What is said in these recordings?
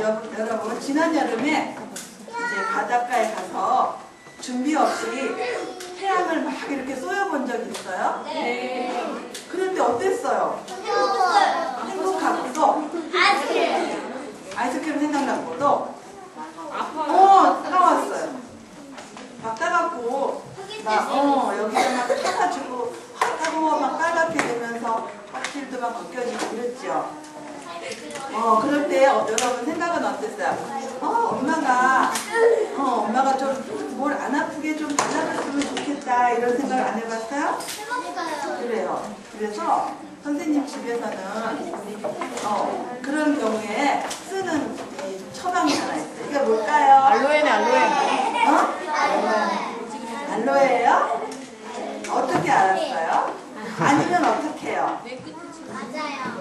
여러분 지난 여름에 이제 바닷가에 가서 준비 없이 태양을 막 이렇게 쏘여본 적이 있어요? 네. 그런데 어땠어요? 행복하고 또 아이스크림 생각나고 또 따가웠어요. 막 따갑고 막 여기가 막 타가지고 타고 막 빨갛게 되면서 확실도 막 벗겨지고 그랬죠. 그럴 때 여러분 생각은 어땠어요? 엄마가 좀 뭘 안 아프게 좀 발라줬으면 좋겠다 이런 생각 안 해봤어요? 그래요. 그래서 선생님 집에서는 그런 경우에 쓰는 이 처방이 하나 있어요. 이게 뭘까요? 알로에네, 알로에. 알로에예요? 어떻게 알았어요? 아니면 어떻게 해요?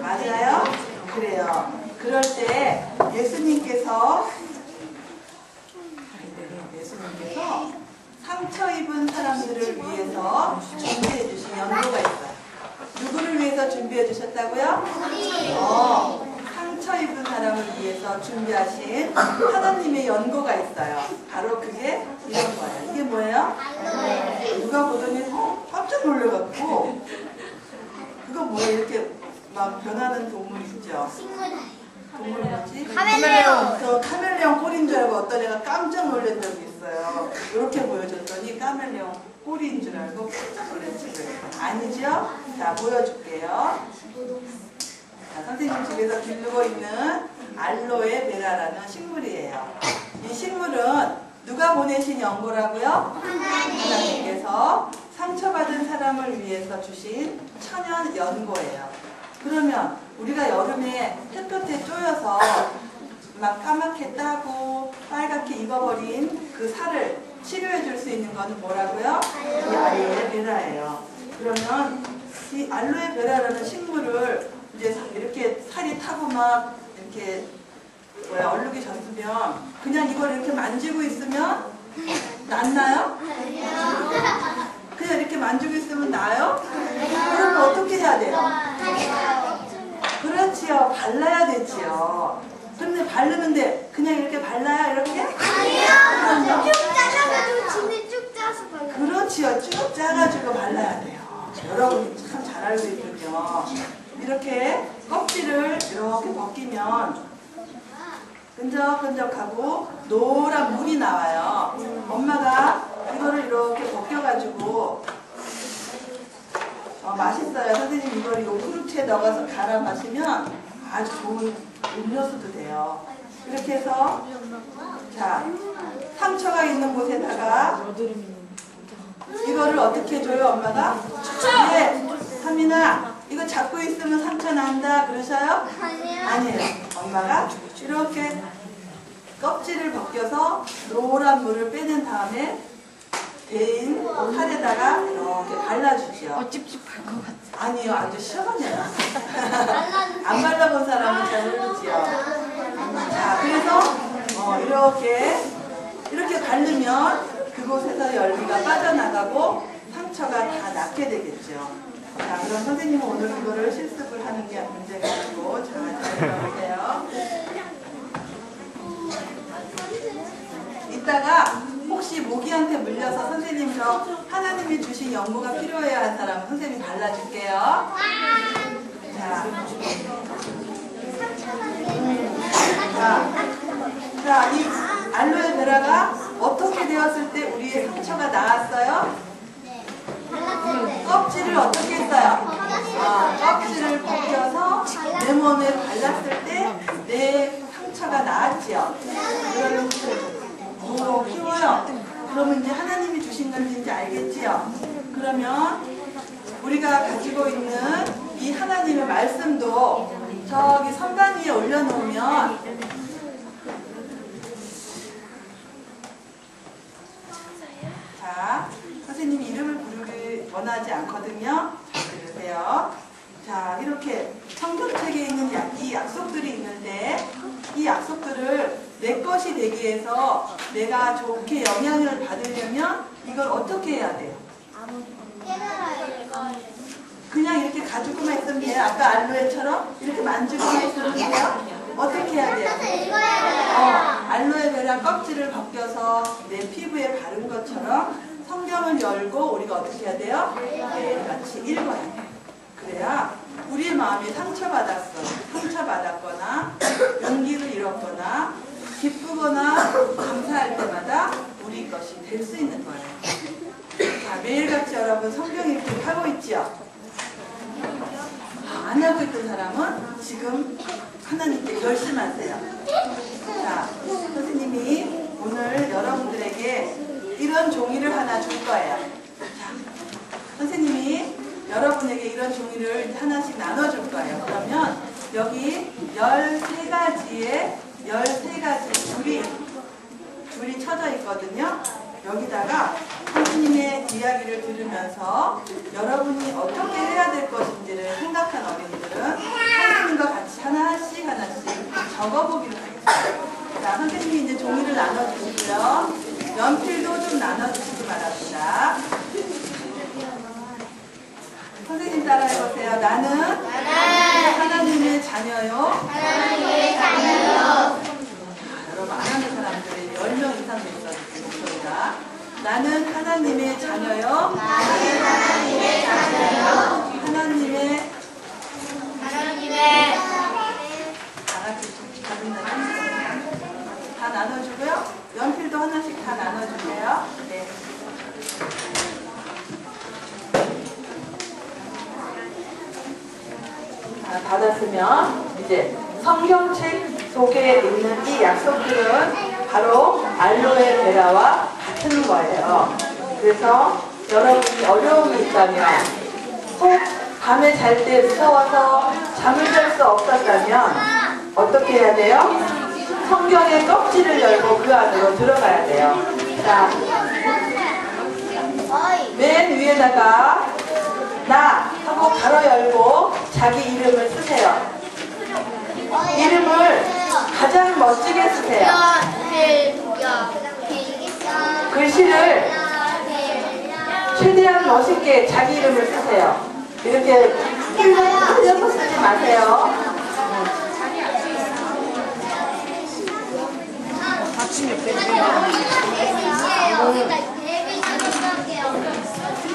맞아요? 그래요. 그럴 때 예수님께서 상처 입은 사람들을 위해서 준비해 주신 연고가 있어요. 누구를 위해서 준비해 주셨다고요? 상처 입은 사람을 위해서 준비하신 하나님의 연고가 있어요. 바로 그게 이런 거예요. 이게 뭐예요? 누가 보더니 깜짝 놀래갖고 그거 뭐예요? 이렇게 막 변하는 동물 있죠? 동물 뭐지? 카멜레온. 저 카멜레온 꼴인 줄 알고 어떤 애가 깜짝 놀란 적이 있어요. 이렇게 보여줬더니 카멜레온 꼴인 줄 알고 깜짝 놀란 적이 아니죠? 자, 보여줄게요. 자, 선생님 집에서 기르고 있는 알로에 베라라는 식물이에요. 이 식물은 누가 보내신 연고라고요? 하나님께서 상처받은 사람을 위해서 주신 천연 연고예요. 그러면 우리가 여름에 햇볕에 쪼여서 막 까맣게 따고 빨갛게 익어버린 그 살을 치료해 줄 수 있는 건 뭐라고요? 이 알로에 베라예요. 그러면 이 알로에 베라라는 식물을 이제 이렇게 살이 타고 막 이렇게 얼룩이 졌으면 그냥 이걸 이렇게 만지고 있으면 낫나요? 그냥 이렇게 만지고 있으면 나아요? 그럼 어떻게 해야 돼요? 그렇지요. 발라야 되지요. 근데 바르는데 그냥 이렇게 발라야 이렇게? 아니요. 쭉 짜가지고 진을 쭉 짜서 발라. 그렇지요. 쭉 짜가지고 발라야 돼요. 여러분이 참 잘 알고 있군요. 이렇게 껍질을 이렇게 벗기면 끈적끈적하고 노란 물이 나와요. 엄마가 이거를 이렇게 벗겨가지고 맛있어요. 선생님 이걸 요구르트에 넣어서 갈아 마시면 아주 좋은 음료수도 돼요. 이렇게 해서 자 상처가 있는 곳에다가 이거를 어떻게 해줘요 엄마가? 네, 하민아 이거 잡고 있으면 상처 난다 그러셔요? 아니에요. 엄마가 이렇게 껍질을 벗겨서 노란 물을 빼낸 다음에 데인 살에다가 이렇게 발라주죠. 찝찝할 것 같아. 아니요, 아주 시원해요. 안 발라본 사람은 잘 모르지요. 자, 그래서 이렇게 바르면 그곳에서 열기가 빠져나가고 상처가 다 낫게 되겠죠. 자, 그럼 선생님은 오늘 그거를 실습을 하는 게 문제가 아니고 잘 들어보세요. 이따가 혹시 모기한테 물려서 선생님 저 하나님이 주신 연고가 필요해야 한 사람은 선생님이 발라줄게요. 자, 이 알로에 베라가 어떻게 되었을 때 우리의 상처가 나았어요? 껍질을 어떻게 했어요? 껍질을 벗겨서 내 몸에 발랐을 때 내 상처가 나았지요. 그러면 키워요. 그러면 이제 하나님이 주신 건지 이제 알겠지요? 그러면 우리가 가지고 있는 이 하나님의 말씀도 저기 선반 위에 올려놓으면 자, 선생님이 이름을 부르기 원하지 않거든요. 잘 들으세요. 자, 이렇게 성경책에 있는 이 약속들이 있는데 이 약속들을 내 것이 되기 위해서 내가 좋게 영향을 받으려면 이걸 어떻게 해야 돼요? 그냥 이렇게 가지고만 있으면 돼요? 아까 알로에처럼 이렇게 만지고만 있으면 돼요? 어떻게 해야 돼요? 알로에베라 껍질을 벗겨서 내 피부에 바른 것처럼 성경을 열고 우리가 어떻게 해야 돼요? 매일같이 읽어야 돼요. 그래야 우리의 마음이 상처받았거나 용기를 잃었거나 기쁘거나 감사할 때마다 우리 것이 될 수 있는 거예요. 자, 매일같이 여러분 성경 읽기 하고 있지요? 안 하고 있던 사람은 지금 하나님께 결심하세요. 자, 선생님이 오늘 여러분들에게 이런 종이를 하나 줄 거예요. 자, 선생님이 여러분에게 이런 종이를 하나씩 나눠줄 거예요. 그러면 여기 13가지의 13가지 줄이 쳐져 있거든요. 여기다가 선생님의 이야기를 들으면서 여러분이 어떻게 해야 될 것인지를 생각한 어린이들은 선생님과 같이 하나씩 적어보기로 하겠습니다. 자, 선생님이 이제 종이를 나눠주시고요. 연필도 좀 나눠주시기 바랍니다. 선생님 따라해보세요. 나는 하나님의 자녀요. 여러분 안 하는 사람들이 10명 이상 됐어요. 목소리가. 나는 하나님의 자녀요. 하나님의 다 같이 다 나눠주고요. 연필도 하나씩 다 나눠주세요. 네. 자, 받았으면 이제 성경책 속에 있는 이 약속들은 바로 알로에베라와 같은 거예요. 그래서 여러분이 어려움이 있다면, 혹 밤에 잘 때 무서워서 잠을 잘 수 없었다면 어떻게 해야 돼요? 성경의 껍질을 열고 그 안으로 들어가야 돼요. 자, 맨 위에다가 나 하고 가로 열고 자기 이름을 쓰세요. 이름을 가장 멋지게 쓰세요. 글씨를 최대한 멋있게 자기 이름을 쓰세요. 이렇게 흘려서 쓰지 마세요.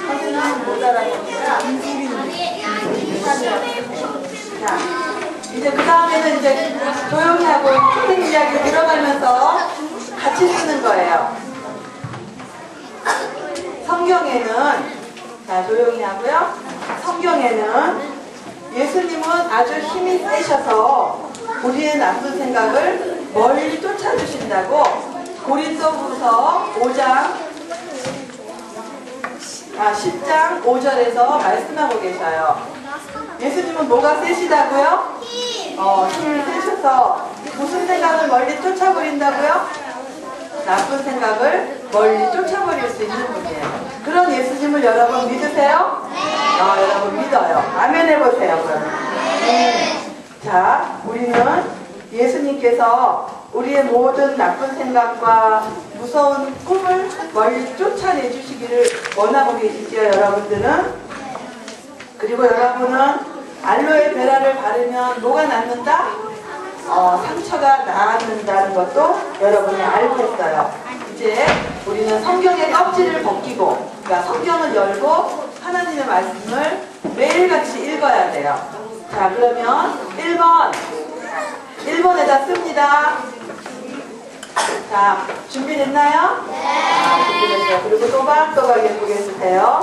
선생님은 못 알아보니까 자, 이제 그 다음에는 이제 조용히 하고 선생님 이야기 들어가면서 같이 쓰는 거예요. 성경에는, 자, 조용히 하고요. 성경에는 예수님은 아주 힘이 세셔서 우리의 나쁜 생각을 멀리 쫓아주신다고 고린도후서 10장 5절에서 말씀하고 계셔요. 예수님은 뭐가 세시다고요? 힘을 세셔서 무슨 생각을 멀리 쫓아버린다고요? 나쁜 생각을 멀리 쫓아버릴 수 있는 분이에요. 그런 예수님을 여러분 믿으세요? 여러분 믿어요. 아멘 해보세요. 그러면. 자, 우리는 예수님께서 우리의 모든 나쁜 생각과 무서운 꿈을 멀리 쫓아내 주시기를 원하고 계시지요, 여러분들은? 그리고 여러분은 알로에베라를 바르면 뭐가 낫는다? 상처가 나는다는 것도 여러분이 알고 있어요. 이제 우리는 성경의 껍질을 벗기고, 그러니까 성경을 열고 하나님의 말씀을 매일같이 읽어야 돼요. 자, 그러면 1번에다 씁니다. 자, 준비됐나요? 네. 준비됐어요. 그리고 또박또박 예쁘게 쓰세요.